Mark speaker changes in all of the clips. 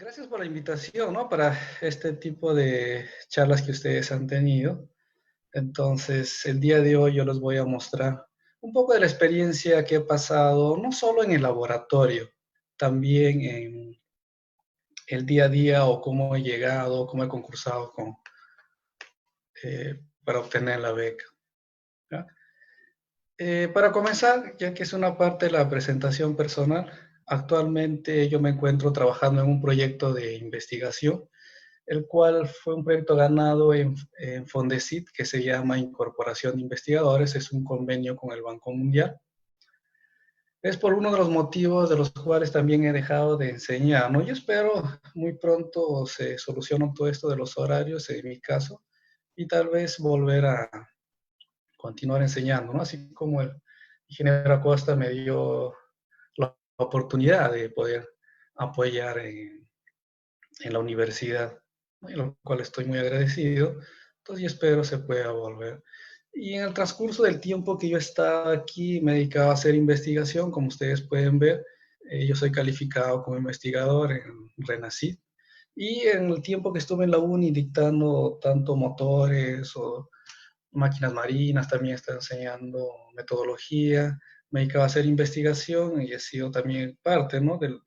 Speaker 1: Gracias por la invitación, ¿no? Para este tipo de charlas que ustedes han tenido. Entonces, el día de hoy yo les voy a mostrar un poco de la experiencia que he pasado, no solo en el laboratorio, también en el día a día o cómo he llegado, cómo he concursado para obtener la beca. ¿Ya? Para comenzar, ya que es una parte de la presentación personal, actualmente yo me encuentro trabajando en un proyecto de investigación el cual fue un proyecto ganado en Fondesit, que se llama Incorporación de Investigadores, es un convenio con el Banco Mundial. Es por uno de los motivos de los cuales también he dejado de enseñar, ¿no? Yo espero muy pronto se solucione todo esto de los horarios, en mi caso, y tal vez volver a continuar enseñando, ¿no? Así como el ingeniero Acosta me dio la oportunidad de poder apoyar en la universidad, ¿no? En lo cual estoy muy agradecido. Entonces yo espero se pueda volver. Y en el transcurso del tiempo que yo estaba aquí, me dedicaba a hacer investigación, como ustedes pueden ver. Yo soy calificado como investigador en RENACID. Y en el tiempo que estuve en la uni dictando tanto motores o máquinas marinas, también estaba enseñando metodología, me dedicaba a hacer investigación y he sido también parte, ¿no? Del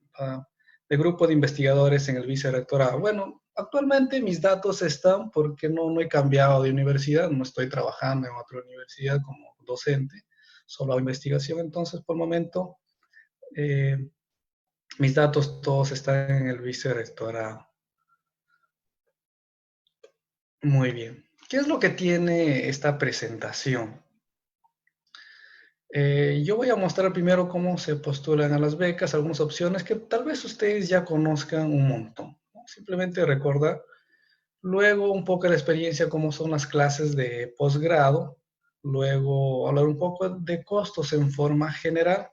Speaker 1: grupo de investigadores en el vicerrectorado. Bueno, actualmente mis datos están porque no he cambiado de universidad, no estoy trabajando en otra universidad como docente, solo hago investigación, entonces por el momento eh, mis datos todos están en el vicerrectorado. Muy bien. ¿Qué es lo que tiene esta presentación? Yo voy a mostrar primero cómo se postulan a las becas, algunas opciones que tal vez ustedes ya conozcan un montón, ¿no? Simplemente recordar. Luego un poco de la experiencia, cómo son las clases de posgrado. Luego hablar un poco de costos en forma general.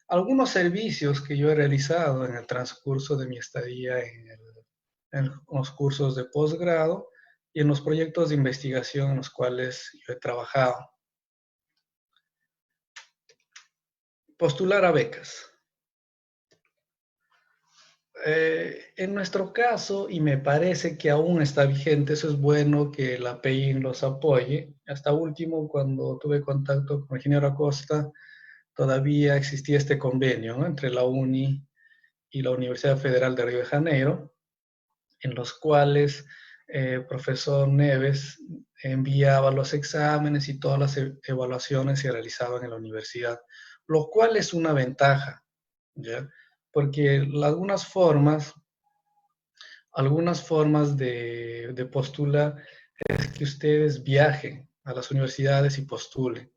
Speaker 1: Algunos servicios que yo he realizado en el transcurso de mi estadía en los cursos de posgrado y en los proyectos de investigación en los cuales yo he trabajado. Postular a becas. En nuestro caso, y me parece que aún está vigente, eso es bueno que la PEIN los apoye. Hasta último, cuando tuve contacto con el ingeniero Acosta, todavía existía este convenio, ¿no? Entre la UNI y la Universidad Federal de Río de Janeiro, en los cuales el profesor Neves enviaba los exámenes y todas las evaluaciones se realizaban en la universidad, lo cual es una ventaja, ¿ya? Porque algunas formas de postular es que ustedes viajen a las universidades y postulen,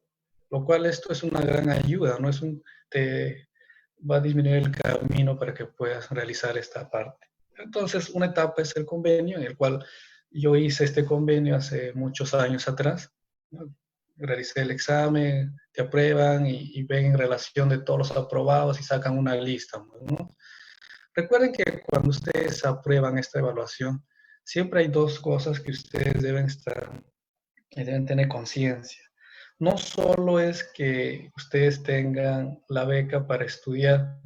Speaker 1: lo cual esto es una gran ayuda, ¿no? Te va a disminuir el camino para que puedas realizar esta parte. Entonces, una etapa es el convenio, en el cual yo hice este convenio hace muchos años atrás, ¿no? Realicé el examen, te aprueban y ven en relación de todos los aprobados y sacan una lista, ¿no? Recuerden que cuando ustedes aprueban esta evaluación, siempre hay dos cosas que ustedes deben tener conciencia. No solo es que ustedes tengan la beca para estudiar,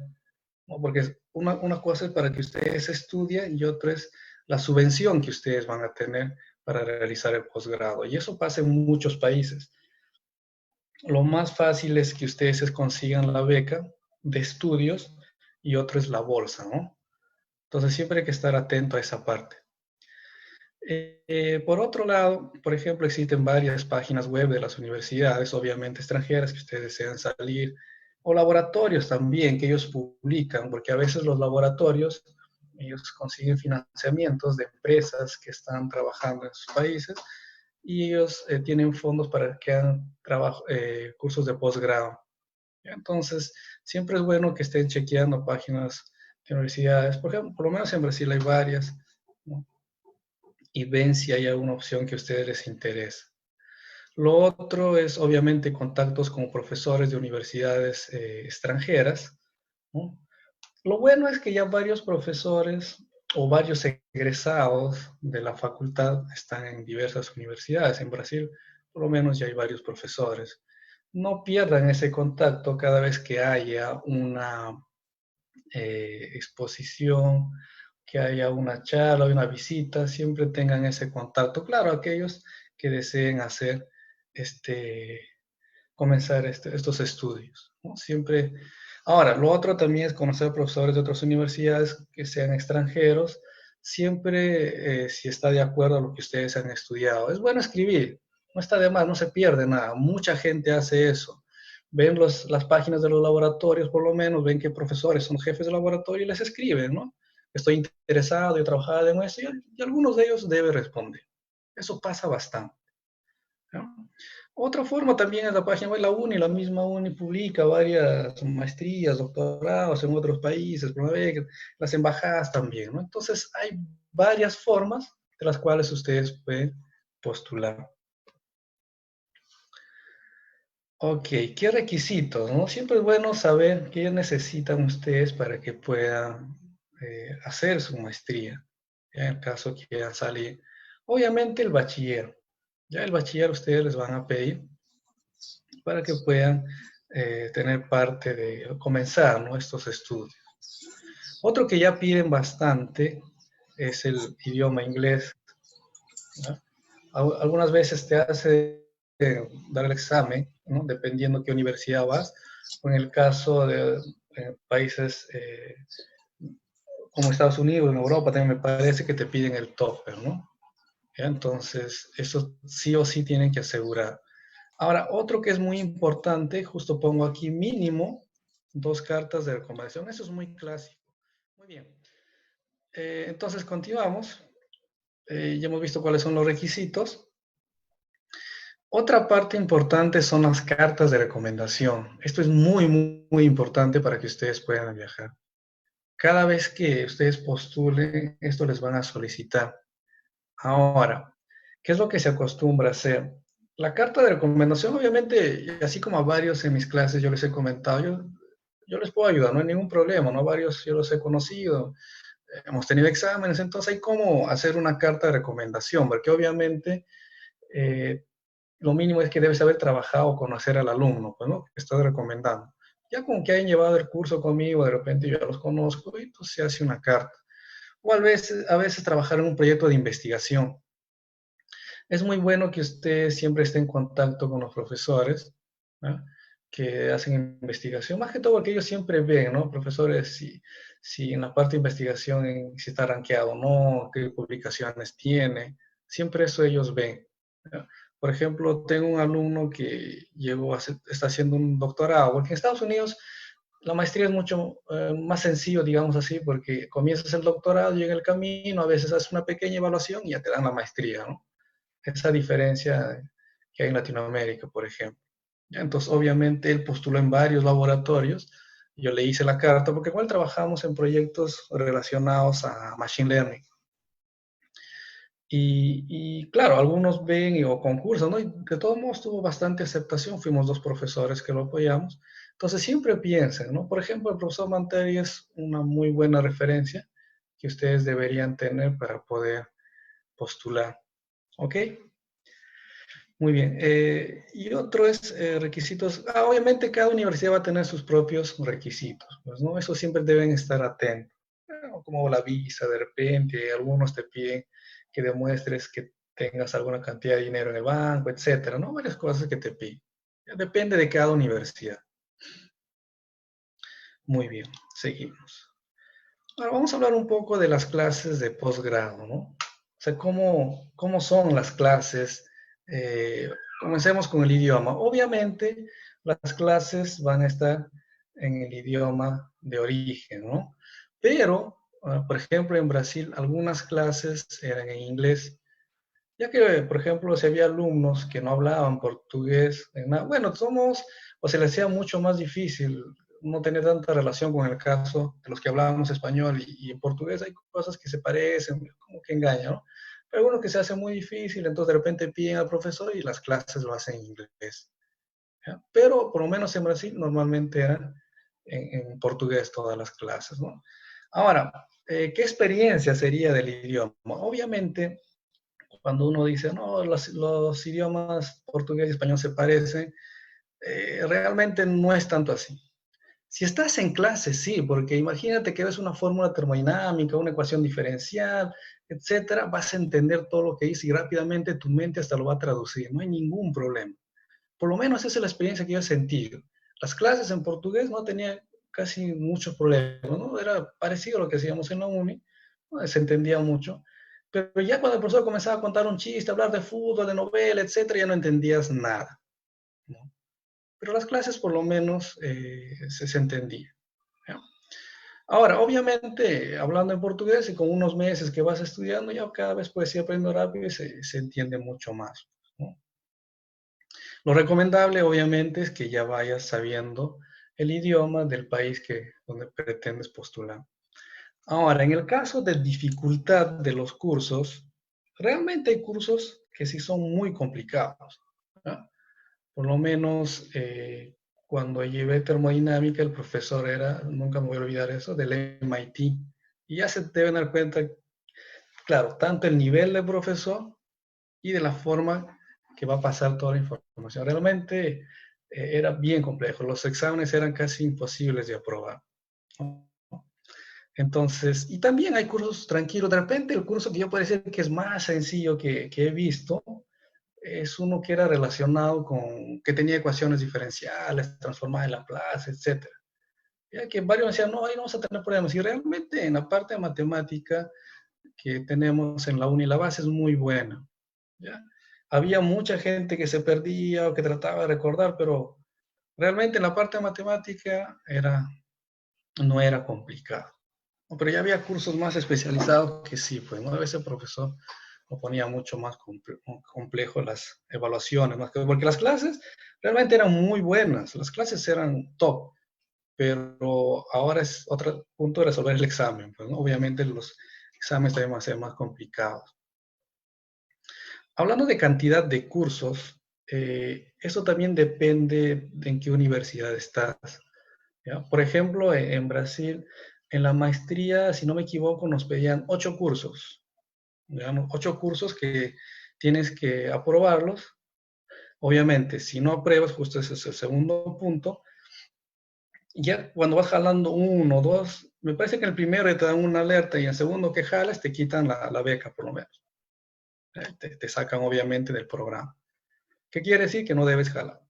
Speaker 1: ¿no? Porque una cosa es para que ustedes estudien y otra es la subvención que ustedes van a tener para realizar el posgrado. Y eso pasa en muchos países. Lo más fácil es que ustedes consigan la beca de estudios y otro es la bolsa, ¿no? Entonces siempre hay que estar atento a esa parte. Por otro lado, por ejemplo, existen varias páginas web de las universidades, obviamente extranjeras, que ustedes desean salir, o laboratorios también que ellos publican, porque a veces los laboratorios, ellos consiguen financiamientos de empresas que están trabajando en sus países y ellos tienen fondos para que hagan cursos de posgrado. Entonces, siempre es bueno que estén chequeando páginas de universidades, por ejemplo, por lo menos en Brasil hay varias, ¿no? Y ven si hay alguna opción que a ustedes les interese. Lo otro es, obviamente, contactos con profesores de universidades extranjeras, ¿no? Lo bueno es que ya varios profesores o varios egresados de la facultad están en diversas universidades. En Brasil, por lo menos, ya hay varios profesores. No pierdan ese contacto cada vez que haya una exposición, que haya una charla, una visita, siempre tengan ese contacto. Claro, aquellos que deseen hacer, comenzar estos estudios, ¿no? Siempre. Ahora, lo otro también es conocer profesores de otras universidades que sean extranjeros, siempre si está de acuerdo a lo que ustedes han estudiado. Es bueno escribir, no está de más, no se pierde nada. Mucha gente hace eso. Ven las páginas de los laboratorios, por lo menos, ven que profesores son jefes de laboratorio y les escriben, ¿no? Estoy interesado, he trabajado en eso, y algunos de ellos deben responder. Eso pasa bastante, ¿no? Otra forma también es la página web, la misma uni publica varias maestrías, doctorados en otros países, por las embajadas también, ¿no? Entonces hay varias formas de las cuales ustedes pueden postular. Ok, ¿qué requisitos, no? Siempre es bueno saber qué necesitan ustedes para que puedan hacer su maestría, ya en el caso que quieran salir. Obviamente el bachiller, ya el bachiller ustedes les van a pedir para que puedan tener parte de comenzar, ¿no?, estos estudios. Otro que ya piden bastante es el idioma inglés, ¿no? Algunas veces te hace dar el examen, ¿no?, dependiendo qué universidad vas, o en el caso de países como Estados Unidos, en Europa también me parece que te piden el TOEFL, ¿no? ¿Ya? Entonces, eso sí o sí tienen que asegurar. Ahora, otro que es muy importante, justo pongo aquí mínimo 2 cartas de recomendación. Eso es muy clásico. Muy bien. Entonces, continuamos. Ya hemos visto cuáles son los requisitos. Otra parte importante son las cartas de recomendación. Esto es muy importante para que ustedes puedan viajar. Cada vez que ustedes postulen, esto les van a solicitar. Ahora, ¿qué es lo que se acostumbra a hacer? La carta de recomendación, obviamente, y así como a varios en mis clases yo les he comentado, yo les puedo ayudar, no hay ningún problema, ¿no? Varios yo los he conocido, hemos tenido exámenes, entonces hay cómo hacer una carta de recomendación, porque obviamente eh, lo mínimo es que debes haber trabajado o conocer al alumno, pues, ¿no?, que estás recomendando. Ya con que hayan llevado el curso conmigo, de repente yo ya los conozco, y entonces se hace una carta. O a veces trabajar en un proyecto de investigación. Es muy bueno que usted siempre esté en contacto con los profesores, ¿no?, que hacen investigación, más que todo porque ellos siempre ven, ¿no?, profesores, si en la parte de investigación, si está rankeado o no, qué publicaciones tiene, siempre eso ellos ven, ¿no? Por ejemplo, tengo un alumno que está haciendo un doctorado, porque en Estados Unidos la maestría es mucho más sencillo, digamos así, porque comienzas el doctorado y en el camino a veces haces una pequeña evaluación y ya te dan la maestría, ¿no? Esa diferencia que hay en Latinoamérica, por ejemplo. Entonces, obviamente, él postuló en varios laboratorios. Yo le hice la carta porque igual trabajamos en proyectos relacionados a Machine Learning. Y claro, algunos ven o concursan, ¿no? Y de todos modos tuvo bastante aceptación. Fuimos 2 profesores que lo apoyamos. Entonces, siempre piensen, ¿no? Por ejemplo, el profesor Manteri es una muy buena referencia que ustedes deberían tener para poder postular. ¿Ok? Muy bien. Y otro es requisitos. Obviamente cada universidad va a tener sus propios requisitos, pues, ¿no? Eso siempre deben estar atentos. Bueno, como la visa, de repente, algunos te piden que demuestres que tengas alguna cantidad de dinero en el banco, etcétera, ¿no? Varias cosas que te piden. Depende de cada universidad. Muy bien, seguimos. Ahora vamos a hablar un poco de las clases de posgrado, ¿no? O sea, cómo son las clases. Comencemos con el idioma. Obviamente, las clases van a estar en el idioma de origen, ¿no? Pero, por ejemplo, en Brasil, algunas clases eran en inglés, ya que, por ejemplo, si había alumnos que no hablaban portugués, bueno, o se les hacía mucho más difícil, no tener tanta relación con el caso de los que hablábamos español y en portugués hay cosas que se parecen, como que engañan, ¿no? Pero uno que se hace muy difícil, entonces de repente piden al profesor y las clases lo hacen en inglés, ¿ya? Pero por lo menos en Brasil normalmente eran en portugués todas las clases, ¿no? Ahora, ¿qué experiencia sería del idioma? Obviamente, cuando uno dice, no, los idiomas portugués y español se parecen, realmente no es tanto así. Si estás en clase, sí, porque imagínate que ves una fórmula termodinámica, una ecuación diferencial, etcétera, vas a entender todo lo que dice y rápidamente tu mente hasta lo va a traducir, no hay ningún problema. Por lo menos esa es la experiencia que yo he sentido. Las clases en portugués no tenía casi muchos problemas, ¿no? Era parecido a lo que hacíamos en la uni, ¿no? Se entendía mucho, pero ya cuando el profesor comenzaba a contar un chiste, hablar de fútbol, de novela, etcétera, ya no entendías nada, ¿no? Pero las clases por lo menos se entendía, ¿no? Ahora, obviamente, hablando en portugués y con unos meses que vas estudiando, ya cada vez puedes ir aprendiendo rápido y se entiende mucho más, ¿no? Lo recomendable, obviamente, es que ya vayas sabiendo el idioma del país donde pretendes postular. Ahora, en el caso de dificultad de los cursos, realmente hay cursos que sí son muy complicados, ¿no? Por lo menos cuando llevé termodinámica, el profesor era, nunca me voy a olvidar eso, del MIT. Y ya se deben dar cuenta, claro, tanto el nivel de profesor y de la forma que va a pasar toda la información. Realmente era bien complejo, los exámenes eran casi imposibles de aprobar, ¿no? Entonces, y también hay cursos tranquilos, de repente el curso que yo puedo decir que es más sencillo que he visto, es uno que era relacionado con, que tenía ecuaciones diferenciales, transformadas en Laplace, etcétera. Ya que varios decían, no, ahí no vamos a tener problemas. Y realmente en la parte de matemática que tenemos en la uni, la base es muy buena, ¿ya? Había mucha gente que se perdía o que trataba de recordar, pero realmente en la parte de matemática no era complicado. Pero ya había cursos más especializados que sí, pues, ¿no? A veces el profesor lo ponía mucho más complejo las evaluaciones, más que, porque las clases realmente eran muy buenas, las clases eran top, pero ahora es otro punto de resolver el examen, pues, ¿no? Obviamente los exámenes también van a ser más complicados. Hablando de cantidad de cursos, eso también depende de en qué universidad estás, ¿ya? Por ejemplo, en Brasil, en la maestría, si no me equivoco, nos pedían 8 cursos, digamos, 8 cursos que tienes que aprobarlos. Obviamente, si no apruebas, justo ese es el segundo punto, ya cuando vas jalando uno, dos, me parece que el primero te dan una alerta y el segundo que jalas te quitan la beca por lo menos. Te sacan obviamente del programa. ¿Qué quiere decir? Que no debes jalar,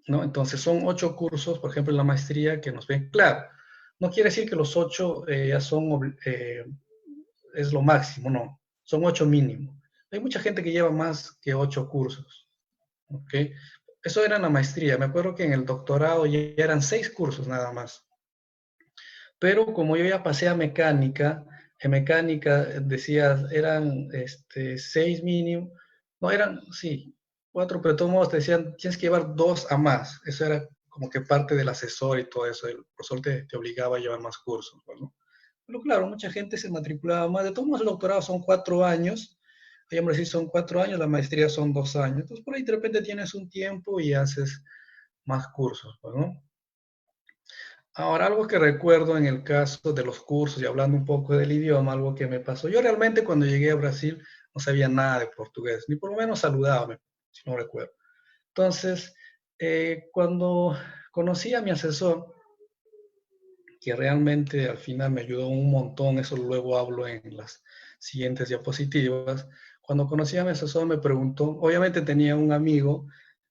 Speaker 1: ¿no? Entonces son 8 cursos, por ejemplo, en la maestría que nos ven. Claro, no quiere decir que los 8 ya son, es lo máximo, no. Son 8 mínimo. Hay mucha gente que lleva más que 8 cursos, ¿ok? Eso era en la maestría. Me acuerdo que en el doctorado ya eran 6 cursos nada más. Pero como yo ya pasé a mecánica, en mecánica decía, eran 6 mínimo, no eran, sí, 4, pero de todos modos te decían, tienes que llevar 2 a más. Eso era como que parte del asesor y todo eso, el profesor te obligaba a llevar más cursos, ¿no? Pero claro, mucha gente se matriculaba más. De todos modos, el doctorado son 4 años, allá en Brasil son 4 años, la maestría son 2 años. Entonces, por ahí de repente tienes un tiempo y haces más cursos, ¿no? Ahora, algo que recuerdo en el caso de los cursos y hablando un poco del idioma, algo que me pasó. Yo realmente cuando llegué a Brasil no sabía nada de portugués, ni por lo menos saludaba, si no recuerdo. Entonces, cuando conocí a mi asesor, que realmente al final me ayudó un montón, eso luego hablo en las siguientes diapositivas, cuando conocí a mi asesor me preguntó, obviamente tenía un amigo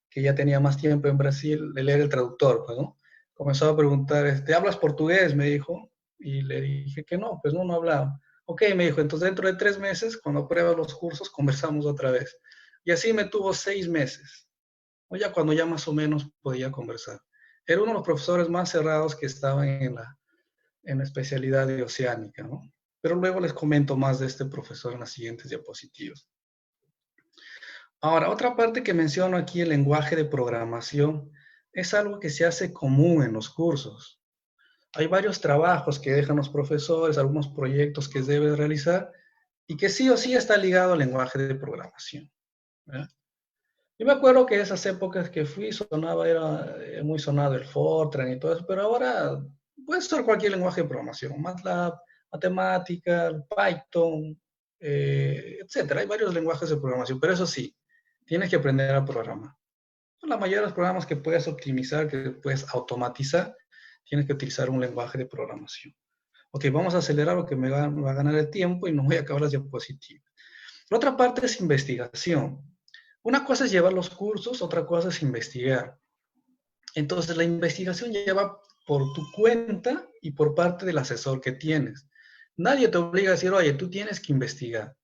Speaker 1: que ya tenía más tiempo en Brasil, él era el traductor, pues, ¿no? Comenzó a preguntar, ¿hablas portugués? Me dijo, y le dije que no, pues no, no hablaba. Ok, me dijo, entonces dentro de 3 meses, cuando pruebas los cursos, conversamos otra vez. Y así me tuvo 6 meses, o ya cuando ya más o menos podía conversar. Era uno de los profesores más cerrados que estaban en la especialidad de oceánica, ¿no? Pero luego les comento más de este profesor en las siguientes diapositivas. Ahora, otra parte que menciono aquí, el lenguaje de programación, es algo que se hace común en los cursos. Hay varios trabajos que dejan los profesores, algunos proyectos que debes realizar y que sí o sí está ligado al lenguaje de programación, ¿verdad? Yo me acuerdo que esas épocas que fui sonaba, era muy sonado el Fortran y todo eso, pero ahora puede ser cualquier lenguaje de programación, MATLAB, matemática, Python, etcétera. Hay varios lenguajes de programación, pero eso sí, tienes que aprender a programar. La mayoría de los programas que puedes optimizar, que puedes automatizar, tienes que utilizar un lenguaje de programación. Ok, vamos a acelerar lo que va a ganar el tiempo y no voy a acabar las diapositivas. La otra parte es investigación. Una cosa es llevar los cursos, otra cosa es investigar. Entonces, la investigación lleva por tu cuenta y por parte del asesor que tienes. Nadie te obliga a decir, oye, tú tienes que investigar.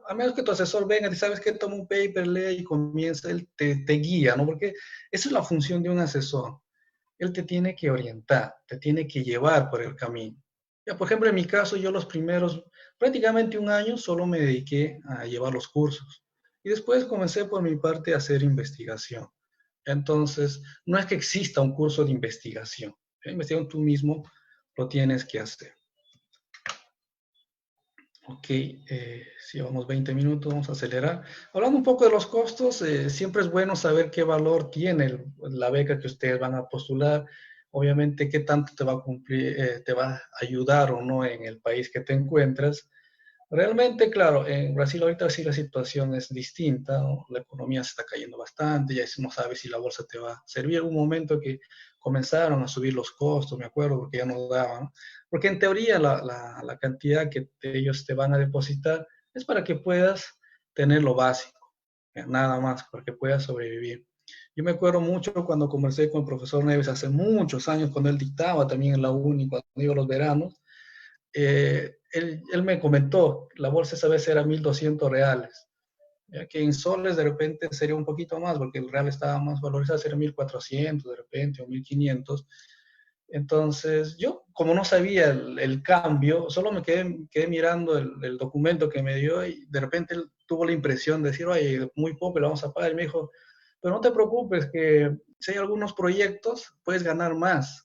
Speaker 1: A menos que tu asesor venga y sabes que toma un paper, lee y comienza, él te guía, ¿no? Porque esa es la función de un asesor. Él te tiene que orientar, te tiene que llevar por el camino. Ya, por ejemplo, en mi caso, yo los primeros prácticamente un año solo me dediqué a llevar los cursos. Y después comencé por mi parte a hacer investigación. Entonces, no es que exista un curso de investigación. La investigación tú mismo lo tienes que hacer. Ok, si llevamos 20 minutos, vamos a acelerar. Hablando un poco de los costos, siempre es bueno saber qué valor tiene la beca que ustedes van a postular. Obviamente, qué tanto te va a cumplir, te va a ayudar o no en el país que te encuentras. Realmente, claro, en Brasil ahorita sí la situación es distinta, ¿no? La economía se está cayendo bastante, ya no sabes si la bolsa te va a servir. Hubo un momento que comenzaron a subir los costos, me acuerdo, porque ya no daban. Porque en teoría la cantidad que ellos te van a depositar es para que puedas tener lo básico, nada más, para que puedas sobrevivir. Yo me acuerdo mucho cuando conversé con el profesor Neves hace muchos años, cuando él dictaba también en la uni, cuando iba a los veranos, él me comentó, la bolsa esa vez era 1.200 reales, ya que en soles de repente sería un poquito más, porque el real estaba más valorizado, sería 1.400 de repente o 1.500. Entonces, yo, como no sabía el cambio, solo me quedé mirando el documento que me dio y de repente él tuvo la impresión de decir, oye, muy poco, le vamos a pagar. Y me dijo, pero no te preocupes, que si hay algunos proyectos, puedes ganar más.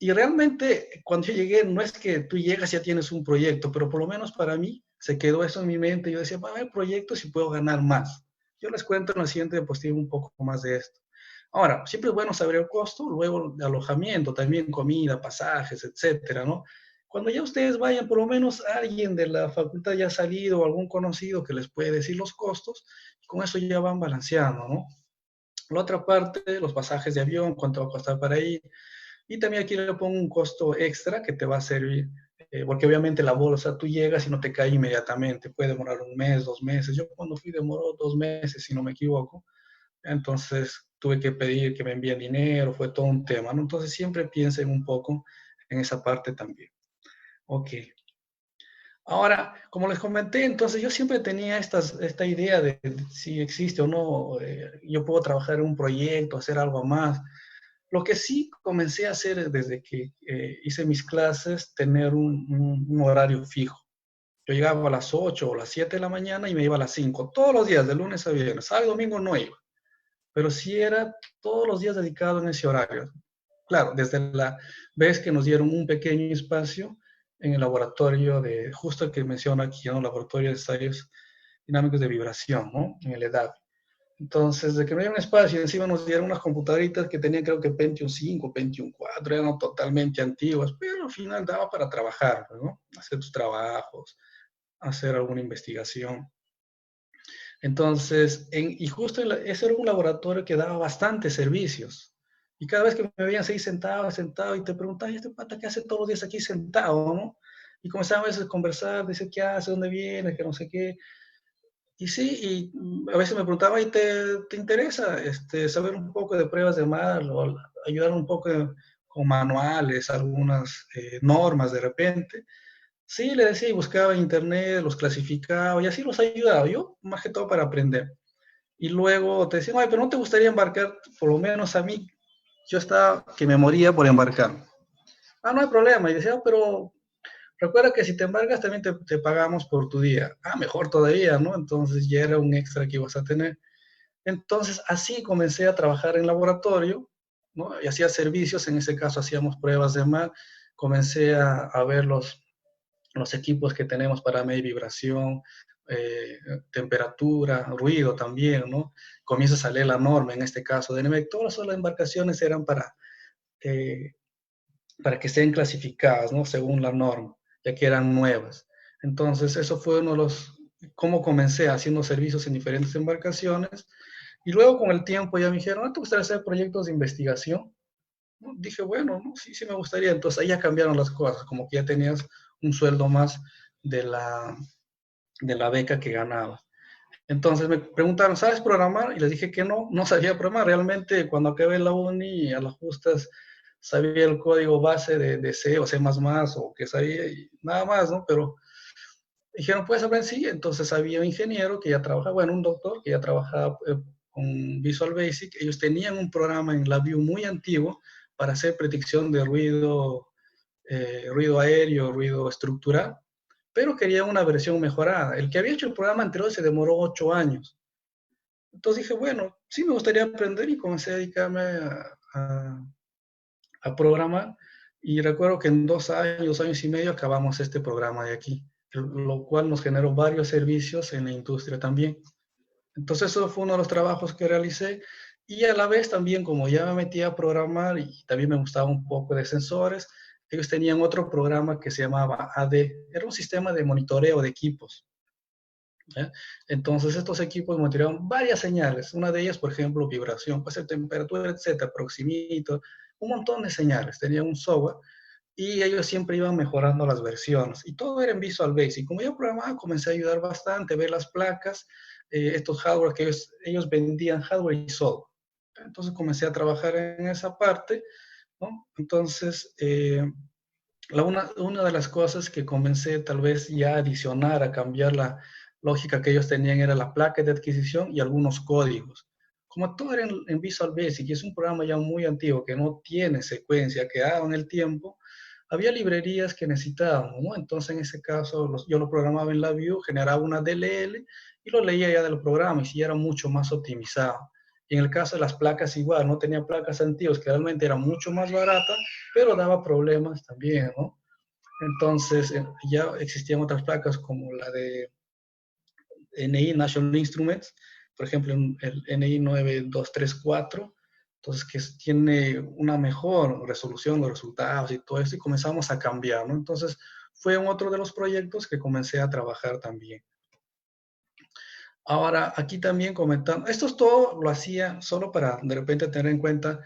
Speaker 1: Y realmente cuando yo llegué, no es que tú llegas y ya tienes un proyecto, pero por lo menos para mí se quedó eso en mi mente. Yo decía, va a haber proyectos y puedo ganar más. Yo les cuento en la siguiente diapositiva un poco más de esto. Ahora, siempre es bueno saber el costo, luego de alojamiento, también comida, pasajes, etcétera, ¿no? Cuando ya ustedes vayan, por lo menos alguien de la facultad ya ha salido o algún conocido que les puede decir los costos, y con eso ya van balanceando, ¿no? La otra parte, los pasajes de avión, cuánto va a costar para ir, y también aquí le pongo un costo extra que te va a servir, porque obviamente la bolsa tú llegas y no te cae inmediatamente, puede demorar un mes, 2 meses. Yo cuando fui demoró 2 meses, si no me equivoco. Entonces tuve que pedir que me envíen dinero, fue todo un tema, ¿no? Entonces siempre piensen un poco en esa parte también. Ok. Ahora, como les comenté, entonces yo siempre tenía esta idea de si existe o no, yo puedo trabajar en un proyecto, hacer algo más. Lo que sí comencé a hacer desde que hice mis clases, tener un horario fijo. Yo llegaba a las 8 o las 7 de la mañana y me iba a las 5, todos los días, de lunes a viernes. Sábado y domingo no iba, pero sí era todos los días dedicado en ese horario. Claro, desde la vez que nos dieron un pequeño espacio en el laboratorio de, justo el que menciona aquí, ¿no? Laboratorio de ensayos dinámicos de vibración, ¿no? En el EDAP. Entonces, de que me dieron espacio, encima nos dieron unas computadoritas que tenían creo que Pentium 5, Pentium 4, eran totalmente antiguas, pero al final daba para trabajar, ¿no? Hacer tus trabajos, hacer alguna investigación. Entonces, y justo ese era un laboratorio que daba bastantes servicios. Y cada vez que me veían ahí sentado, y te preguntaban, ¿y este pata qué hace todos los días aquí sentado, no? Y comenzaban a veces a conversar, dice, ¿qué hace? ¿Dónde viene? Que no sé qué. Y sí, y a veces me preguntaba, ¿y te interesa saber un poco de pruebas de mar o ayudar un poco con manuales, algunas normas de repente? Sí, le decía y buscaba en internet, los clasificaba y así los ayudaba yo, más que todo para aprender. Y luego te decía, ay, pero no te gustaría embarcar, por lo menos a mí, yo estaba que me moría por embarcar. Ah, no hay problema. Y decía, pero recuerda que si te embarcas también te pagamos por tu día. Ah, mejor todavía, ¿no? Entonces ya era un extra que ibas a tener. Entonces así comencé a trabajar en laboratorio, ¿no? Y hacía servicios, en ese caso hacíamos pruebas de mar. Comencé a ver los equipos que tenemos para medir vibración, temperatura, ruido también, ¿no? Comienza a salir la norma, en este caso de NEMEC. Todas las embarcaciones eran eh, para que sean clasificadas, ¿no? Según la norma, ya que eran nuevas. Entonces, eso fue uno de cómo comencé haciendo servicios en diferentes embarcaciones. Y luego con el tiempo ya me dijeron, ¿no te gustaría hacer proyectos de investigación? ¿no? Dije, bueno, ¿no? Sí, sí me gustaría. Entonces ahí ya cambiaron las cosas, como que ya tenías un sueldo más de de la beca que ganabas. Entonces me preguntaron, ¿sabes programar? Y les dije que no, no sabía programar. Realmente cuando acabé la uni, a las justas sabía el código base de C o C++ o que sabía y nada más, ¿no? Pero dijeron, ¿puedes aprender? Sí. Entonces había un ingeniero que ya trabajaba, bueno, un doctor que ya trabajaba con Visual Basic. Ellos tenían un programa en LabVIEW muy antiguo para hacer predicción de ruido aéreo, ruido estructural, pero quería una versión mejorada. El que había hecho el programa anterior se demoró 8 años. Entonces dije, bueno, sí me gustaría aprender y comencé a dedicarme a, a programar. Y recuerdo que en 2 años, 2 años y medio acabamos este programa de aquí, lo cual nos generó varios servicios en la industria también. Entonces eso fue uno de los trabajos que realicé y a la vez también como ya me metí a programar y también me gustaba un poco de sensores, ellos tenían otro programa que se llamaba AD, era un sistema de monitoreo de equipos. ¿Ya? Entonces estos equipos monitoreaban varias señales, una de ellas por ejemplo vibración, puede ser temperatura, etcétera, proximito, un montón de señales, tenían un software y ellos siempre iban mejorando las versiones. Y todo era en Visual Basic. Como yo programaba, comencé a ayudar bastante, ver las placas, estos hardware que ellos vendían hardware y software. Entonces comencé a trabajar en esa parte, ¿no? Entonces, una de las cosas que comencé tal vez ya a adicionar, a cambiar la lógica que ellos tenían era la placa de adquisición y algunos códigos. Como todo era en Visual Basic y es un programa ya muy antiguo que no tiene secuencia, que dado en el tiempo, había librerías que necesitábamos, ¿no? Entonces en ese caso yo lo programaba en LabVIEW, generaba una DLL y lo leía ya del programa y sí era mucho más optimizado. Y en el caso de las placas igual, no tenía placas antiguas que realmente era mucho más barata, pero daba problemas también, ¿no? Entonces, ya existían otras placas como la de NI, National Instruments, por ejemplo, el NI 9234, entonces que tiene una mejor resolución de resultados y todo eso, y comenzamos a cambiar, ¿no? Entonces, fue otro de los proyectos que comencé a trabajar también. Ahora, aquí también comentando, esto es todo lo hacía solo para de repente tener en cuenta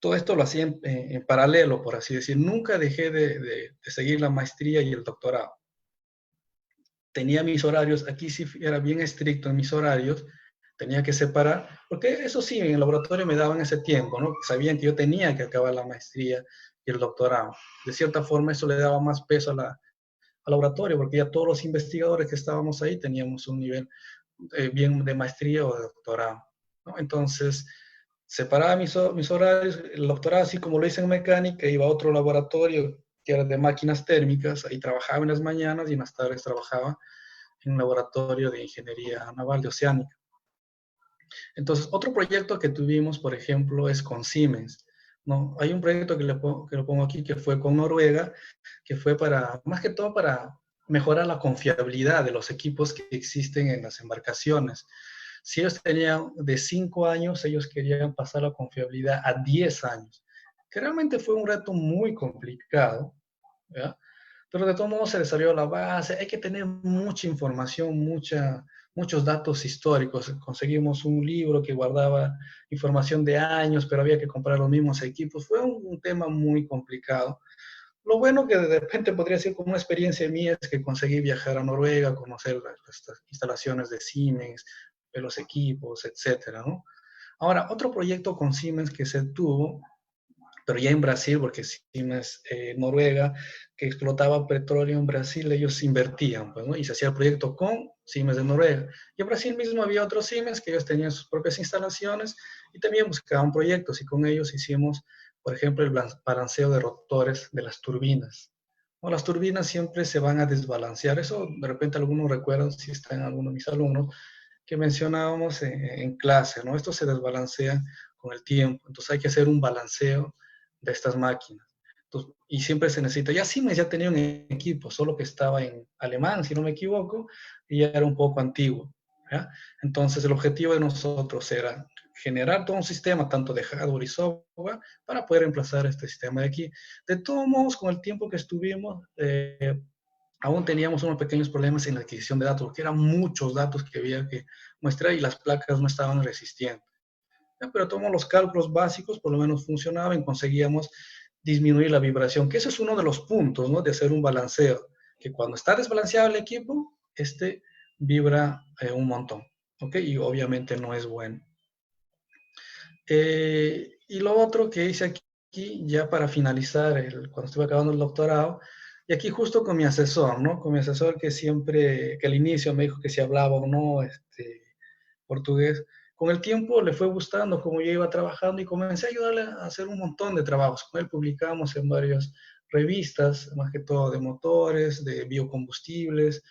Speaker 1: todo esto lo hacía en paralelo, por así decir. Nunca dejé de seguir la maestría y el doctorado. Tenía mis horarios, aquí sí era bien estricto en mis horarios, tenía que separar, porque eso sí, en el laboratorio me daban ese tiempo, ¿no? Sabían que yo tenía que acabar la maestría y el doctorado. De cierta forma, eso le daba más peso al laboratorio, porque ya todos los investigadores que estábamos ahí teníamos un nivel bien de maestría o de doctorado, ¿no? Entonces, separaba mis horarios, el doctorado, así como lo hice en mecánica, iba a otro laboratorio que era de máquinas térmicas, ahí trabajaba en las mañanas y en las tardes trabajaba en un laboratorio de ingeniería naval de oceánica. Entonces, otro proyecto que tuvimos, por ejemplo, es con Siemens, ¿no? Hay un proyecto que lo pongo aquí que fue con Noruega, que fue para, más que todo para mejorar la confiabilidad de los equipos que existen en las embarcaciones. Si ellos tenían de 5 años, ellos querían pasar la confiabilidad a 10 años, que realmente fue un reto muy complicado, ¿ya? Pero de todos modos se desarrolló la base, hay que tener mucha información, muchos datos históricos. Conseguimos un libro que guardaba información de años, pero había que comprar los mismos equipos. Fue un tema muy complicado. Lo bueno que de repente podría ser como una experiencia mía es que conseguí viajar a Noruega, conocer las instalaciones de Siemens, de los equipos, etcétera, ¿no? Ahora, otro proyecto con Siemens que se tuvo, pero ya en Brasil, porque Siemens Noruega, que explotaba petróleo en Brasil, ellos invertían, pues, ¿no? Y se hacía el proyecto con Siemens de Noruega. Y en Brasil mismo había otros Siemens que ellos tenían sus propias instalaciones y también buscaban proyectos y con ellos hicimos, por ejemplo, el balanceo de rotores de las turbinas. ¿No? Las turbinas siempre se van a desbalancear. Eso de repente algunos recuerdan, si están algunos de mis alumnos, que mencionábamos en clase, ¿no? Esto se desbalancea con el tiempo, entonces hay que hacer un balanceo de estas máquinas. Entonces, y siempre se necesita, ya Siemens ya tenía un equipo, solo que estaba en alemán, si no me equivoco, y ya era un poco antiguo, ¿ya? Entonces el objetivo de nosotros era generar todo un sistema, tanto de hardware y software, para poder reemplazar este sistema de aquí. De todos modos, con el tiempo que estuvimos, aún teníamos unos pequeños problemas en la adquisición de datos, porque eran muchos datos que había que muestrar y las placas no estaban resistiendo. pero todos los cálculos básicos por lo menos funcionaban y conseguíamos disminuir la vibración, que ese es uno de los puntos, ¿no? De hacer un balanceo, que cuando está desbalanceado el equipo, vibra un montón, ¿ok? Y obviamente no es bueno. Y lo otro que hice aquí, ya para finalizar, cuando estuve acabando el doctorado, y aquí justo con mi asesor, ¿no? Con mi asesor que siempre, que al inicio me dijo que si hablaba o no portugués, con el tiempo le fue gustando cómo yo iba trabajando y comencé a ayudarle a hacer un montón de trabajos. Con él publicamos en varias revistas, más que todo de motores, de biocombustibles,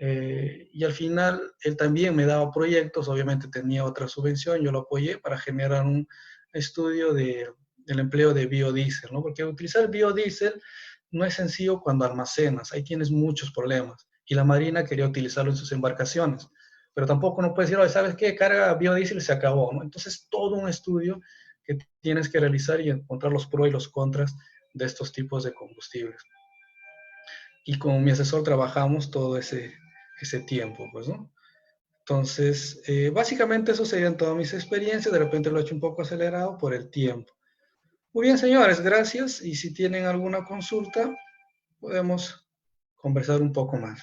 Speaker 1: y al final él también me daba proyectos, obviamente tenía otra subvención, yo lo apoyé para generar un estudio del empleo de biodiesel, ¿no? Porque utilizar biodiesel no es sencillo cuando almacenas, ahí tienes muchos problemas. Y la Marina quería utilizarlo en sus embarcaciones, pero tampoco no puedes decir, oye, ¿sabes qué? Carga biodiesel y se acabó, ¿no? Entonces todo un estudio que tienes que realizar y encontrar los pros y los contras de estos tipos de combustibles. Y con mi asesor trabajamos todo ese tiempo, pues, ¿no? Entonces, básicamente eso serían todas mis experiencias. De repente lo he hecho un poco acelerado por el tiempo. Muy bien, señores, gracias. Y si tienen alguna consulta, podemos conversar un poco más.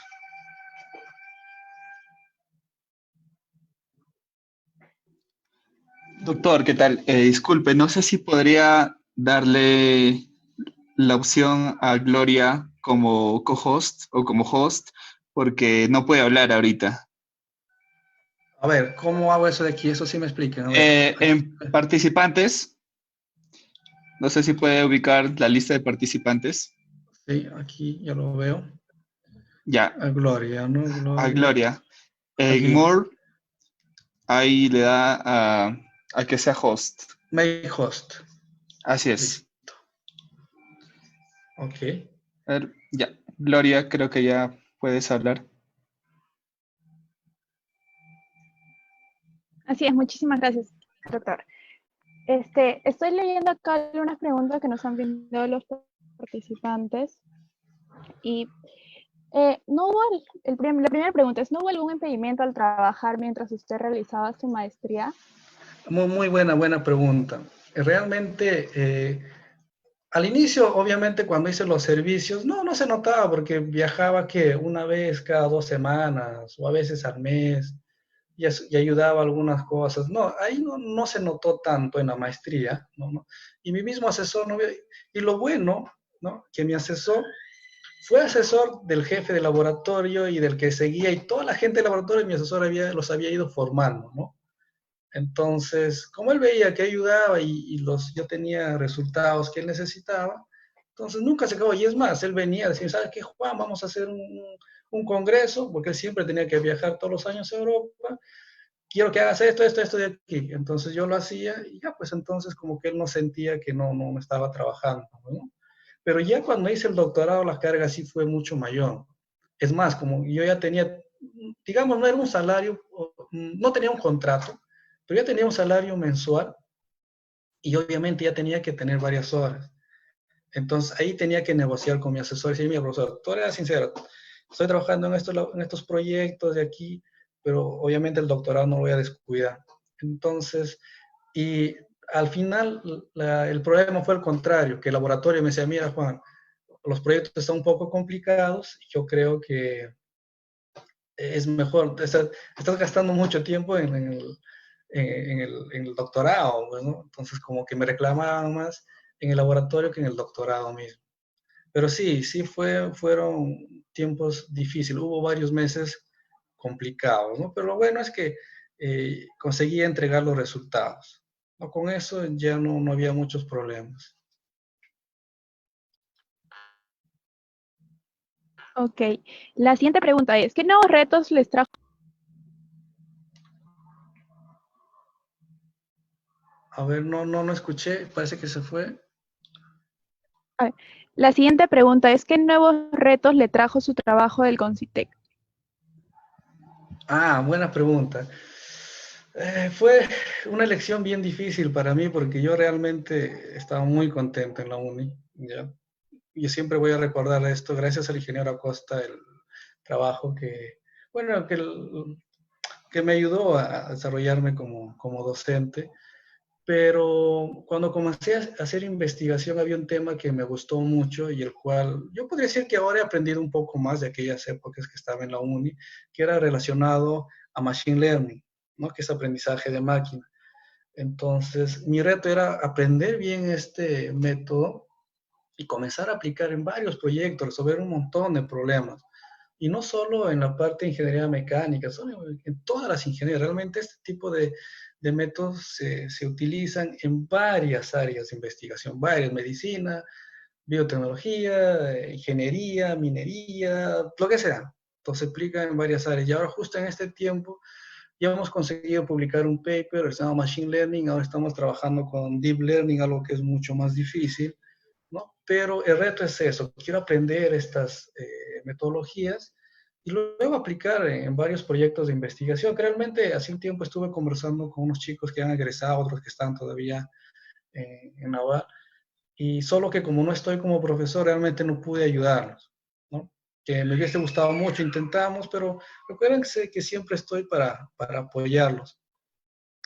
Speaker 2: Doctor, ¿qué tal? Disculpe, no sé si podría darle la opción a Gloria como co-host o como host, porque no puede hablar ahorita.
Speaker 1: A ver, ¿cómo hago eso de aquí? Eso sí me explican. A ver, aquí.
Speaker 2: En participantes, no sé si puede ubicar la lista de participantes.
Speaker 1: Sí, aquí ya lo veo.
Speaker 2: Ya,
Speaker 1: A Gloria, ¿no?
Speaker 2: a
Speaker 1: Gloria.
Speaker 2: Gloria.
Speaker 1: Aquí.
Speaker 2: More, ahí le da a que sea host.
Speaker 1: Make host.
Speaker 2: Así es.
Speaker 1: Listo. Ok.
Speaker 2: A ver, ya. Gloria, creo que ya puedes hablar.
Speaker 3: Así es, muchísimas gracias, doctor. Estoy leyendo acá algunas preguntas que nos han brindado los participantes y no hubo la primera pregunta es, ¿no hubo algún impedimento al trabajar mientras usted realizaba su maestría?
Speaker 1: Muy buena pregunta. Realmente, al inicio, obviamente, cuando hice los servicios, no se notaba porque viajaba que una vez cada 2 semanas o a veces al mes y ayudaba algunas cosas. No, ahí no se notó tanto en la maestría, ¿no? Y mi mismo asesor, ¿no? Y lo bueno, ¿no? Que mi asesor fue asesor del jefe de laboratorio y del que seguía, y toda la gente del laboratorio, mi asesor los había ido formando, ¿no? Entonces, como él veía que ayudaba yo tenía resultados que él necesitaba, entonces nunca se acabó. Y es más, él venía a decir, ¿sabes qué, Juan? Vamos a hacer un congreso, porque él siempre tenía que viajar todos los años a Europa. Quiero que hagas esto de aquí. Entonces yo lo hacía y ya, pues entonces como que él no sentía que no me estaba trabajando, ¿no? Pero ya cuando hice el doctorado, la carga sí fue mucho mayor. Es más, como yo ya tenía, digamos, no era un salario, no tenía un contrato, pero ya tenía un salario mensual y obviamente ya tenía que tener varias horas. Entonces ahí tenía que negociar con mi asesor y decir, mira, profesor, tú eres sincero, estoy trabajando en estos proyectos de aquí, pero obviamente el doctorado no lo voy a descuidar. Entonces, y al final el problema fue el contrario, que el laboratorio me decía, mira, Juan, los proyectos están un poco complicados, yo creo que es mejor, estás gastando mucho tiempo en el doctorado, pues, ¿no? Entonces como que me reclamaban más en el laboratorio que en el doctorado mismo. Pero sí fueron tiempos difíciles, hubo varios meses complicados, ¿no? Pero lo bueno es que conseguí entregar los resultados, ¿no? Con eso ya no había muchos problemas.
Speaker 3: Ok, la siguiente pregunta es, ¿qué nuevos retos les trajo?
Speaker 1: A ver, no escuché, parece que se fue.
Speaker 3: A ver, la siguiente pregunta es, ¿qué nuevos retos le trajo su trabajo del Concitec?
Speaker 1: Buena pregunta. Fue una elección bien difícil para mí porque yo realmente estaba muy contento en la uni, ¿ya? Yo siempre voy a recordar esto, gracias al ingeniero Acosta, el trabajo bueno, que me ayudó a desarrollarme como docente. pero cuando comencé a hacer investigación había un tema que me gustó mucho y el cual yo podría decir que ahora he aprendido un poco más de aquellas épocas que estaba en la uni, que era relacionado a Machine Learning, ¿no? Que es aprendizaje de máquina. Entonces, mi reto era aprender bien este método y comenzar a aplicar en varios proyectos, resolver un montón de problemas. Y no solo en la parte de ingeniería mecánica, sino en todas las ingenierías. Realmente este tipo de métodos se utilizan en varias áreas de investigación, varias, medicina, biotecnología, ingeniería, minería, lo que sea. Entonces se aplica en varias áreas. Y ahora justo en este tiempo ya hemos conseguido publicar un paper, se llama Machine Learning, ahora estamos trabajando con Deep Learning, algo que es mucho más difícil, ¿no? Pero el reto es eso, quiero aprender estas metodologías y luego aplicar en varios proyectos de investigación. Que realmente hace un tiempo estuve conversando con unos chicos que han egresado, otros que están todavía en Navarra, y solo que como no estoy como profesor, realmente no pude ayudarlos, ¿no? Que me hubiese gustado mucho, intentamos, pero recuerden que siempre estoy para apoyarlos.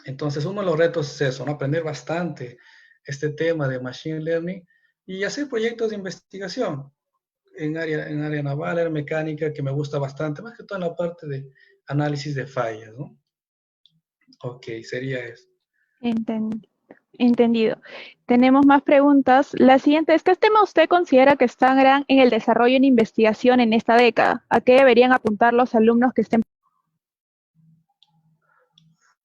Speaker 1: Entonces, uno de los retos es eso, ¿no? Aprender bastante este tema de Machine Learning y hacer proyectos de investigación en área naval, área mecánica, que me gusta bastante, más que todo en la parte de análisis de fallas, ¿no? Ok, sería eso.
Speaker 3: Enten- Entendido. Tenemos más preguntas. La siguiente es, ¿qué tema usted considera que estarán en el desarrollo en investigación en esta década? ¿A qué deberían apuntar los alumnos que estén?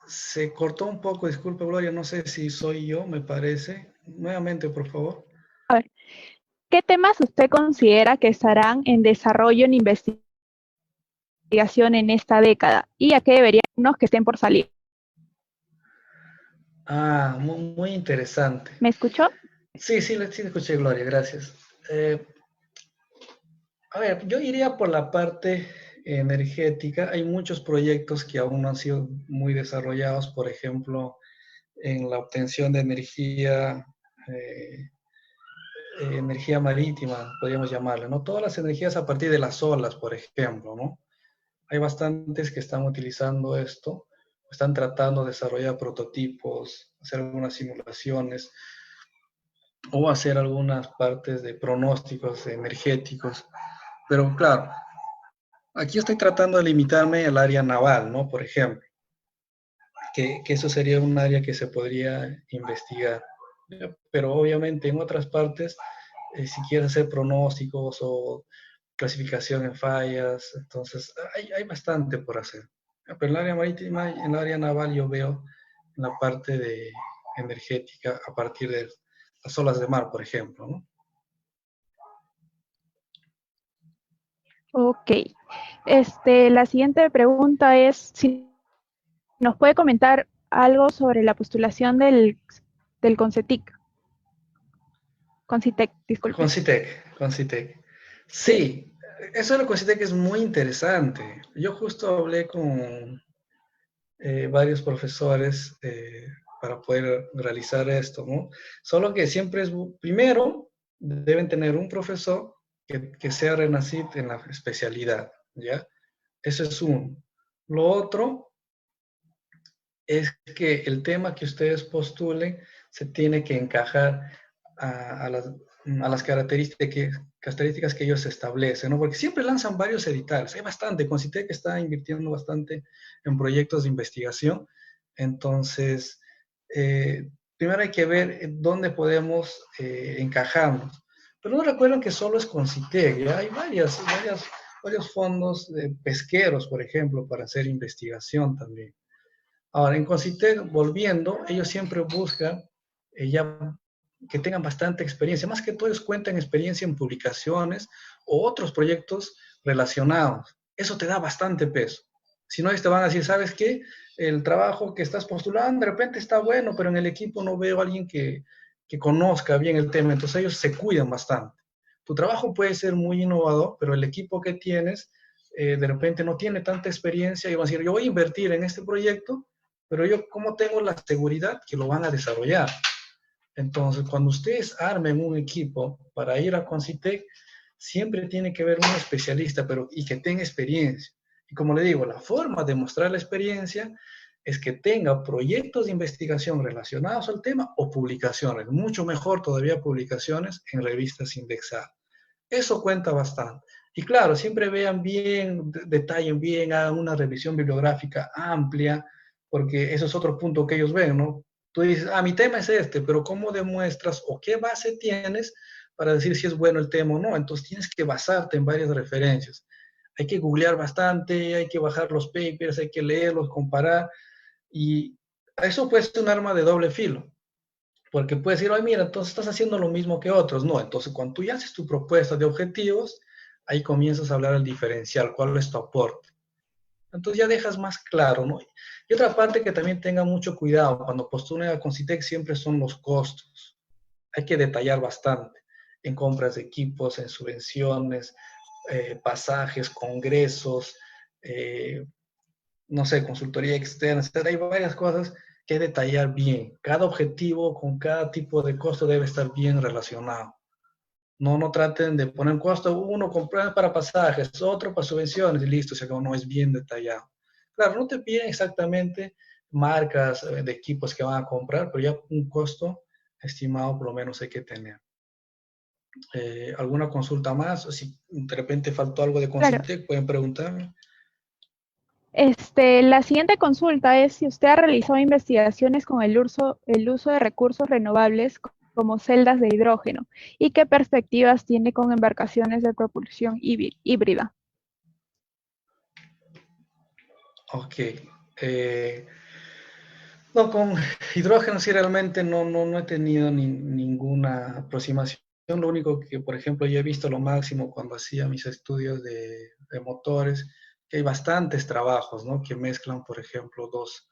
Speaker 1: Se cortó un poco, disculpe Gloria, no sé si soy yo, me parece. Nuevamente, por favor.
Speaker 3: A ver, ¿qué temas usted considera que estarán en desarrollo en investigación en esta década? ¿Y a qué deberían los que estén por salir?
Speaker 1: Ah, muy, muy interesante.
Speaker 3: ¿Me escuchó?
Speaker 1: Sí, sí, sí, escuché, Gloria, gracias. A ver, yo iría por la parte energética. Hay muchos proyectos que aún no han sido muy desarrollados, por ejemplo, en la obtención de energía, energía marítima, podríamos llamarle, ¿no? Todas las energías a partir de las olas, por ejemplo, ¿no? Hay bastantes que están utilizando esto, están tratando de desarrollar prototipos, hacer algunas simulaciones o hacer algunas partes de pronósticos energéticos. Pero claro, aquí estoy tratando de limitarme al área naval, ¿no? Por ejemplo, que eso sería un área que se podría investigar. Pero obviamente en otras partes, si quieres hacer pronósticos o clasificación en fallas, entonces hay bastante por hacer. Pero en el área marítima y en el área naval yo veo en la parte de energética a partir de las olas de mar, por ejemplo, ¿no?
Speaker 3: Ok. La siguiente pregunta es si nos puede comentar algo sobre la postulación del Concitec, disculpe.
Speaker 1: Con CITEC.
Speaker 3: Sí.
Speaker 1: Sí, eso de la CONCITEC es muy interesante. Yo justo hablé con varios profesores para poder realizar esto, ¿no? Solo que siempre es, primero, deben tener un profesor que sea renacido en la especialidad, ¿ya? Eso es uno. Lo otro es que el tema que ustedes postulen se tiene que encajar a las características que ellos establecen, ¿no? Porque siempre lanzan varios editoriales, hay bastante, Concitec está invirtiendo bastante en proyectos de investigación, entonces, primero hay que ver dónde podemos encajarnos. Pero no recuerden que solo es Concitec, ¿ya? Hay varios fondos pesqueros, por ejemplo, para hacer investigación también. Ahora, en Concitec, volviendo, ellos siempre buscan ya que tengan bastante experiencia. Más que todo, ellos cuentan experiencia en publicaciones o otros proyectos relacionados. Eso te da bastante peso. Si no, ellos te van a decir, ¿sabes qué? El trabajo que estás postulando de repente está bueno, pero en el equipo no veo a alguien que conozca bien el tema. Entonces ellos se cuidan bastante. Tu trabajo puede ser muy innovador, pero el equipo que tienes de repente no tiene tanta experiencia y van a decir, yo voy a invertir en este proyecto, pero yo, ¿cómo tengo la seguridad que lo van a desarrollar? Entonces, cuando ustedes armen un equipo para ir a Concitec, siempre tiene que haber un especialista, pero y que tenga experiencia. Y como le digo, la forma de mostrar la experiencia es que tenga proyectos de investigación relacionados al tema o publicaciones, mucho mejor todavía publicaciones en revistas indexadas. Eso cuenta bastante. Y claro, siempre vean bien, detallen bien, hagan una revisión bibliográfica amplia, porque eso es otro punto que ellos ven, ¿no? Tú dices, mi tema es este, pero ¿cómo demuestras o qué base tienes para decir si es bueno el tema o no? Entonces tienes que basarte en varias referencias. Hay que googlear bastante, hay que bajar los papers, hay que leerlos, comparar, y eso puede ser un arma de doble filo. Porque puedes decir, ay, mira, entonces estás haciendo lo mismo que otros. No, entonces cuando tú ya haces tu propuesta de objetivos, ahí comienzas a hablar del diferencial, cuál es tu aporte. Entonces ya dejas más claro, ¿no? Y otra parte que también tenga mucho cuidado cuando postulen a Concitec siempre son los costos. Hay que detallar bastante en compras de equipos, en subvenciones, pasajes, congresos, no sé, consultoría externa, etc. Hay varias cosas que detallar bien. Cada objetivo con cada tipo de costo debe estar bien relacionado. No traten de poner un costo, uno comprar para pasajes, otro para subvenciones y listo, se acabó, no es bien detallado. Claro, no te piden exactamente marcas de equipos que van a comprar, pero ya un costo estimado por lo menos hay que tener. ¿Alguna consulta más? Si de repente faltó algo de
Speaker 3: Claro.
Speaker 1: Concitec, pueden preguntarme.
Speaker 3: La siguiente consulta es si usted ha realizado investigaciones con el uso de recursos renovables como celdas de hidrógeno y qué perspectivas tiene con embarcaciones de propulsión híbrida.
Speaker 1: Ok. No, con hidrógeno sí realmente no he tenido ninguna aproximación. Lo único que, por ejemplo, yo he visto lo máximo cuando hacía mis estudios de motores, que hay bastantes trabajos, ¿no? Que mezclan, por ejemplo, dos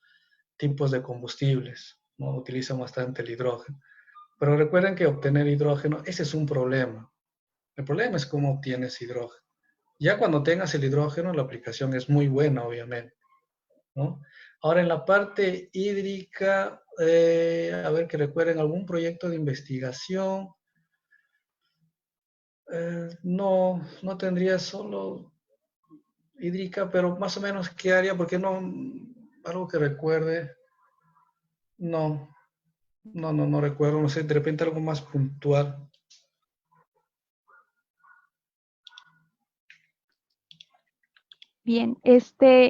Speaker 1: tipos de combustibles, ¿no? Utilizan bastante el hidrógeno. Pero recuerden que obtener hidrógeno, ese es un problema. El problema es cómo obtienes hidrógeno. Ya cuando tengas el hidrógeno, la aplicación es muy buena, obviamente, ¿no? Ahora, en la parte hídrica, a ver que recuerden algún proyecto de investigación. No tendría solo hídrica, pero más o menos qué área, porque no, algo que recuerde, no, no recuerdo, no sé, de repente algo más puntual.
Speaker 3: Bien,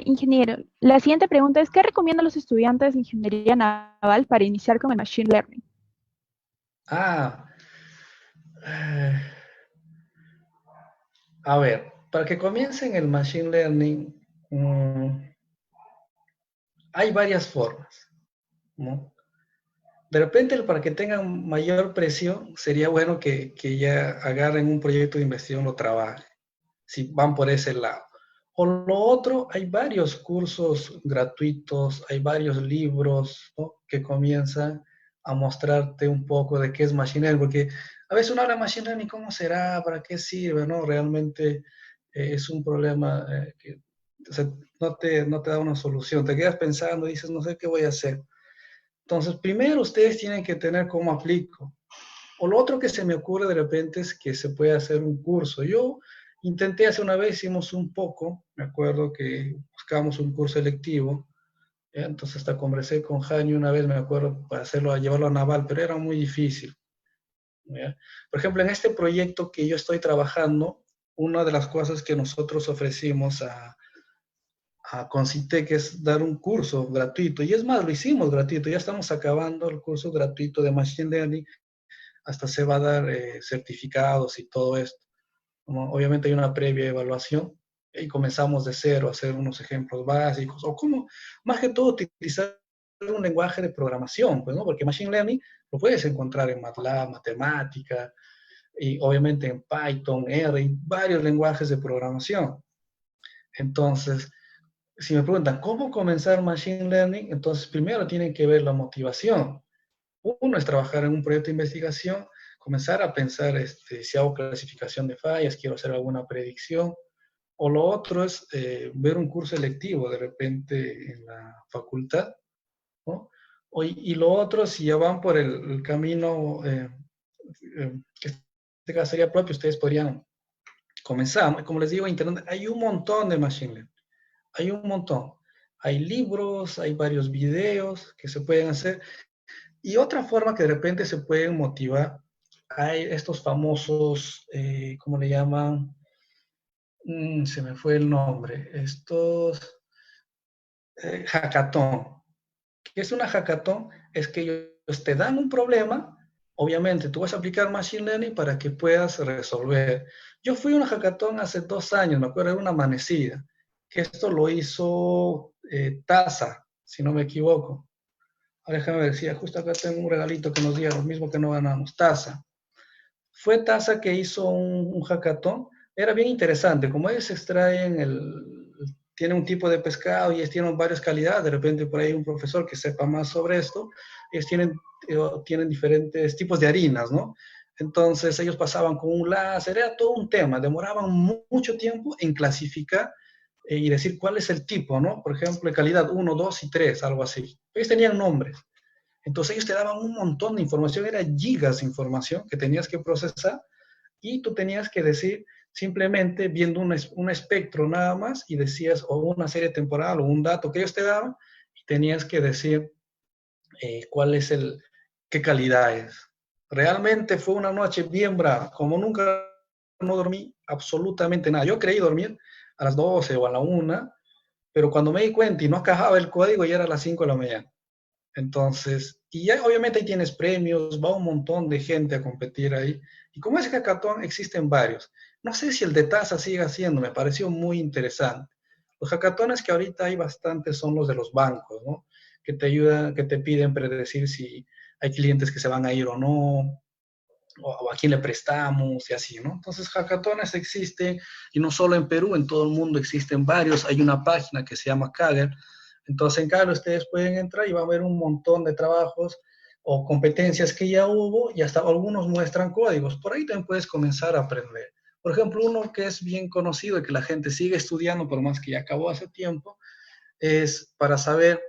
Speaker 3: ingeniero, la siguiente pregunta es, ¿qué recomienda a los estudiantes de ingeniería naval para iniciar con el Machine Learning?
Speaker 1: Ah, eh, a ver, para que comiencen el Machine Learning, hay varias formas, ¿no? De repente, para que tengan mayor presión, sería bueno que ya agarren un proyecto de investigación, lo trabajen, si van por ese lado. O lo otro, hay varios cursos gratuitos, hay varios libros, ¿no? Que comienzan a mostrarte un poco de qué es Machine Learning, porque a veces uno habla de Machine Learning, ¿cómo será? ¿Para qué sirve? ¿No? Realmente es un problema que o sea, no te da una solución. Te quedas pensando, dices, no sé qué voy a hacer. Entonces, primero ustedes tienen que tener cómo aplico. O lo otro que se me ocurre de repente es que se puede hacer un curso. Yo intenté hace una vez, hicimos un poco, me acuerdo que buscamos un curso electivo, entonces hasta conversé con Jaime una vez, me acuerdo, para hacerlo, llevarlo a Naval, pero era muy difícil. ¿Ya? Por ejemplo, en este proyecto que yo estoy trabajando, una de las cosas que nosotros ofrecimos a Concitec es dar un curso gratuito, y es más, lo hicimos gratuito, ya estamos acabando el curso gratuito de Machine Learning, hasta se va a dar certificados y todo esto. ¿No? Obviamente hay una previa evaluación y comenzamos de cero a hacer unos ejemplos básicos, o cómo, más que todo, utilizar un lenguaje de programación, pues, ¿no? Porque Machine Learning lo puedes encontrar en MATLAB, matemática, y obviamente en Python, R, y varios lenguajes de programación. Entonces, si me preguntan, ¿cómo comenzar Machine Learning? Entonces, primero tienen que ver la motivación. Uno es trabajar en un proyecto de investigación, comenzar a pensar si hago clasificación de fallas, quiero hacer alguna predicción, o lo otro es ver un curso electivo de repente en la facultad, ¿no? Y lo otro, si ya van por el camino que en este caso sería propio, ustedes podrían comenzar. Como les digo, en Internet hay un montón de Machine Learning, hay un montón. Hay libros, hay varios videos que se pueden hacer. Y otra forma que de repente se pueden motivar, hay estos famosos, ¿cómo le llaman? Se me fue el nombre. Estos hackathon. ¿Qué es una hackathon? Es que ellos te dan un problema, obviamente tú vas a aplicar Machine Learning para que puedas resolver. Yo fui a una hackathon hace 2 años, me acuerdo, era una amanecida, que esto lo hizo TASA, si no me equivoco. Ahora déjame ver, si justo acá tengo un regalito que nos dieron, lo mismo que no ganamos, TASA. Fue TASA que hizo un hackathon, era bien interesante, como ellos extraen tienen un tipo de pescado y ellos tienen varias calidades, de repente por ahí un profesor que sepa más sobre esto, ellos tienen diferentes tipos de harinas, ¿no? Entonces ellos pasaban con un láser, era todo un tema, demoraban mucho tiempo en clasificar y decir cuál es el tipo, ¿no? Por ejemplo, de calidad 1, 2 y 3, algo así. Ellos tenían nombres. Entonces ellos te daban un montón de información, era gigas de información que tenías que procesar y tú tenías que decir simplemente viendo un espectro nada más y decías o una serie temporal o un dato que ellos te daban y tenías que decir cuál es qué calidad es. Realmente fue una noche bien brava, como nunca no dormí absolutamente nada. Yo creí dormir a las 12 o a la 1, pero cuando me di cuenta y no encajaba el código ya era a las 5 de la mañana. Entonces, y ya obviamente ahí tienes premios, va un montón de gente a competir ahí. Y como es hackathon, existen varios. No sé si el de TASA sigue haciendo, me pareció muy interesante. Los hackatones que ahorita hay bastantes son los de los bancos, ¿no? Que te ayudan, que te piden predecir si hay clientes que se van a ir o no, o a quién le prestamos y así, ¿no? Entonces, hackatones existen, y no solo en Perú, en todo el mundo existen varios. Hay una página que se llama Kaggle. Entonces, en Kaggle ustedes pueden entrar y van a ver un montón de trabajos o competencias que ya hubo y hasta algunos muestran códigos. Por ahí también puedes comenzar a aprender. Por ejemplo, uno que es bien conocido y que la gente sigue estudiando, por más que ya acabó hace tiempo, es para saber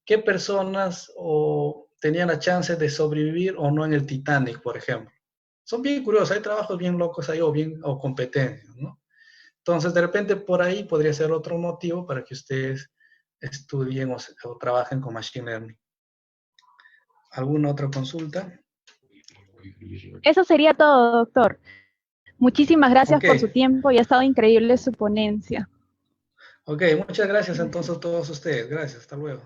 Speaker 1: qué personas tenían la chance de sobrevivir o no en el Titanic, por ejemplo. Son bien curiosos, hay trabajos bien locos ahí o competencias, ¿no? Entonces, de repente por ahí podría ser otro motivo para que ustedes estudien o trabajen con Machine Learning. ¿Alguna otra consulta?
Speaker 3: Eso sería todo, doctor. Muchísimas gracias
Speaker 1: Ok,
Speaker 3: por su tiempo y ha estado increíble su ponencia.
Speaker 1: ok, muchas gracias entonces a todos ustedes. Gracias, hasta luego.